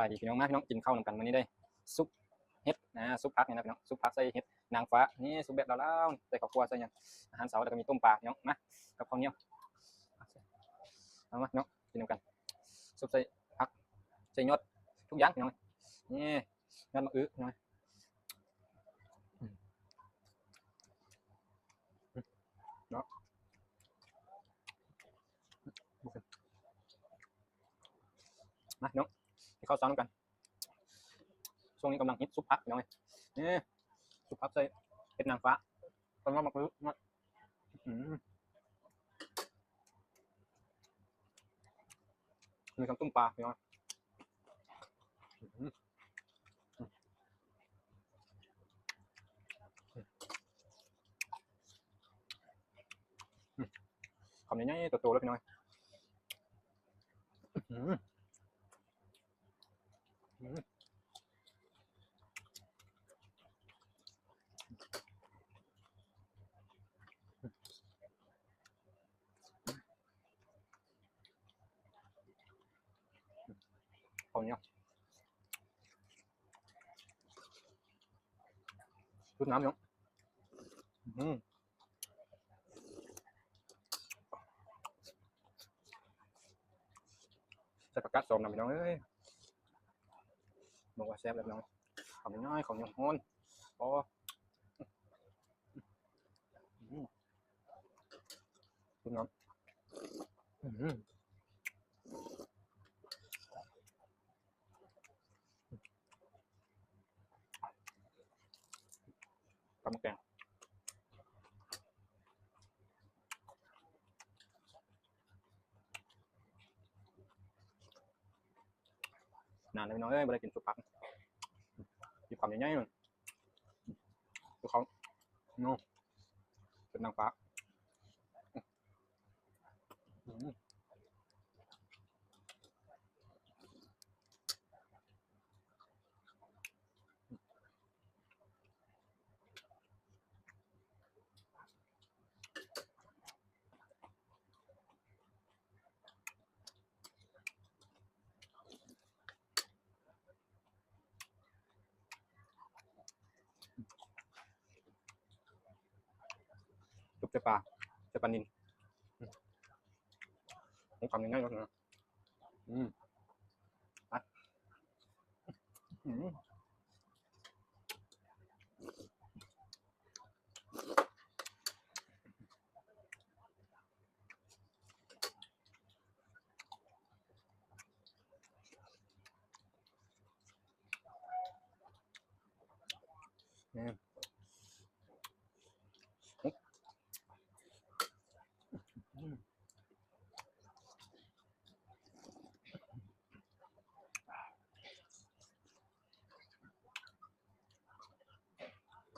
ไปพี่น้องมาพี่น้องกินข้าวนำกันวันนี้ได้ซุปเห็ดนะซุปผักเนี่ยนะพี่น้องซุปผักใส่เห็ดนางฟ้านี่ซุปแบบลาวๆใส่ข้าวคั่วใส่ยังอาหารเสาร์แล้วก็มีต้มปลาพี่น้องมากับข้าวเหนียวเอามาพี่น้องกินนำกันซุปใส่ผักใส่ยอดทุกอย่างพี่น้องนี่ยอดมะอื้อพี่น้องเนาะมาพี่น้องกินข้าวเช้านำกันช่วงนี้กำลังฮิตซุปผักพี่น้องนี่ซุปผักใส่เห็ดนางฟ้าต้นมะอื้อมีคำต้มปลาพี่น้องคำนี้ง่ายๆตัวๆแล้วพี่น้องข้าวเหนียวชุดน้ำพี่น้องใส่ผักกาดสมนะพี่น้องเอ้ยบอกว่าแซ่บแล้วพี่น้องข้าวง่ายข้าวเหนียวฮ้อนอ๋อชุดน้ำตำแกงนานเลยพี่น้องเอ้ยไม่ได้กินซุปผักกินคำง่ายๆเลยดูเขาโน่เป็นนางฟ้าซุปเจ้าปลาเจ้าปลานิลผมคำง่ายๆเลยนะไปเนี่ย